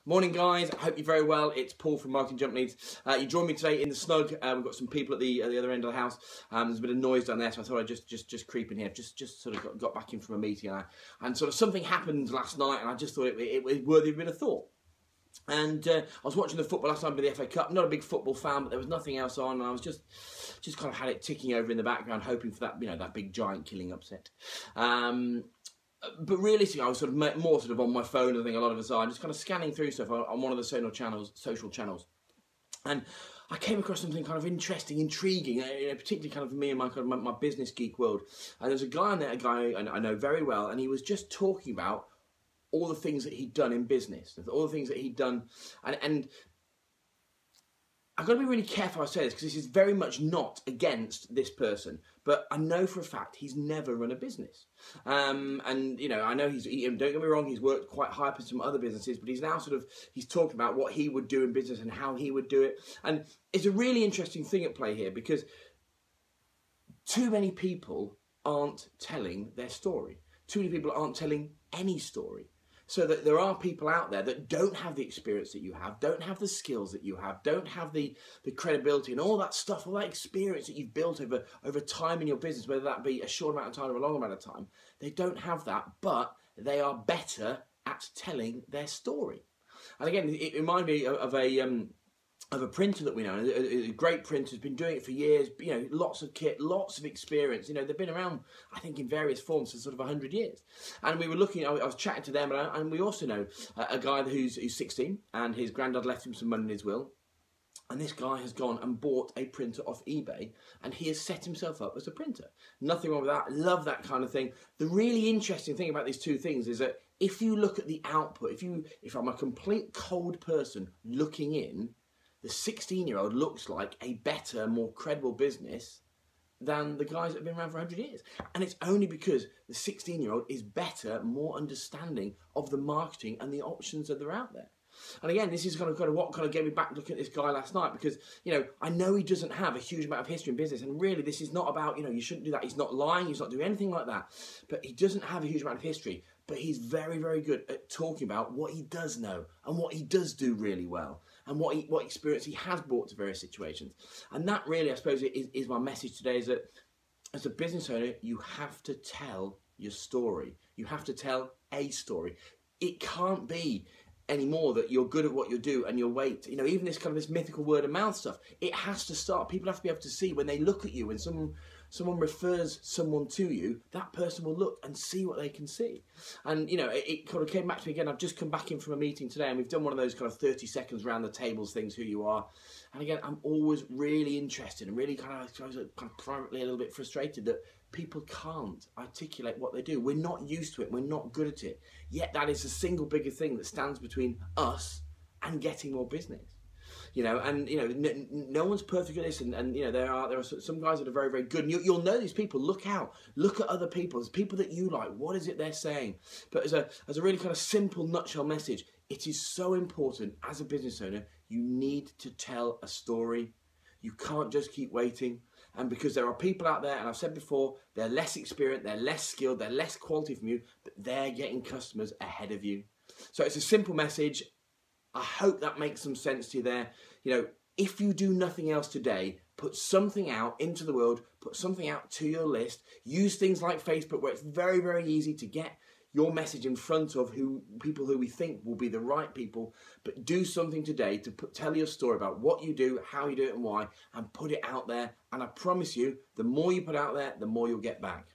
Morning guys, I hope you're very well. It's Paul from Marketing Jump Leads. You joined me today in the snug. We've got some people at the other end of the house. There's a bit of noise down there, so I thought I'd just creep in here. Just sort of got back in from a meeting, and sort of something happened last night, and I just thought it was worthy of a bit of thought. And I was watching the football last night with the FA Cup. Not a big football fan, but there was nothing else on, and I was just kind of had it ticking over in the background, hoping for that, that big giant killing upset. But realistically, I was sort of more sort of on my phone. I think a lot of us are just kind of scanning through stuff on one of the social channels, and I came across something kind of interesting, intriguing, particularly kind of for me and my business geek world. And there's a guy on there, a guy I know very well, and he was just talking about all the things that he'd done in business, all the things that he'd done, and I've got to be really careful how I say this, because this is very much not against this person, but I know for a fact he's never run a business. And, I know don't get me wrong, he's worked quite high up in some other businesses, but he's now he's talking about what he would do in business and how he would do it. And it's a really interesting thing at play here, because too many people aren't telling their story. Too many people aren't telling any story. So that there are people out there that don't have the experience that you have, don't have the skills that you have, don't have the credibility and all that stuff, all that experience that you've built over time in your business, whether that be a short amount of time or a long amount of time. They don't have that, but they are better at telling their story. And again, it reminded me of a printer that we know, a great printer, has been doing it for years, lots of kit, lots of experience. They've been around, I think, in various forms for sort of 100 years. And we were looking, I was chatting to them, and we also know a guy who's 16, and his granddad left him some money in his will. And this guy has gone and bought a printer off eBay, and he has set himself up as a printer. Nothing wrong with that. Love that kind of thing. The really interesting thing about these two things is that if you look at the output, if I'm a complete cold person looking in, the 16-year-old looks like a better, more credible business than the guys that have been around for 100 years. And it's only because the 16-year-old is better, more understanding of the marketing and the options that are out there. And again, this is kind of what kind of gave me back looking at this guy last night, because, I know he doesn't have a huge amount of history in business, and really this is not about, you shouldn't do that. He's not lying, he's not doing anything like that. But he doesn't have a huge amount of history, but he's very, very good at talking about what he does know and what he does do really well, and what experience he has brought to various situations. And that really, I suppose, is my message today, is that as a business owner, you have to tell your story. You have to tell a story. It can't be anymore that you're good at what you do and you'll wait. Even this mythical word of mouth stuff, it has to start. People have to be able to see when they look at you, when someone refers someone to you, that person will look and see what they can see. And it kind of came back to me again. I've just come back in from a meeting today, and we've done one of those kind of 30 seconds round the tables things, who you are. And again, I'm always really interested and really kind of privately a little bit frustrated that people can't articulate what they do. We're not used to it. We're not good at it. Yet that is the single biggest thing that stands between us and getting more business. No one's perfect at this, and there are some guys that are very, very good, and you'll know these people. Look out, look at other people. There's people that you like. What is it they're saying? But as a really kind of simple nutshell message, it is so important as a business owner. You need to tell a story. You can't just keep waiting. And because there are people out there, and I've said before, they're less experienced, they're less skilled, they're less quality from you, but they're getting customers ahead of you. So it's a simple message. I hope that makes some sense to you there. If you do nothing else today, put something out into the world, put something out to your list, use things like Facebook, where it's very, very easy to get your message in front of people who we think will be the right people. But do something today to tell your story about what you do, how you do it and why, and put it out there. And I promise you, the more you put out there, the more you'll get back.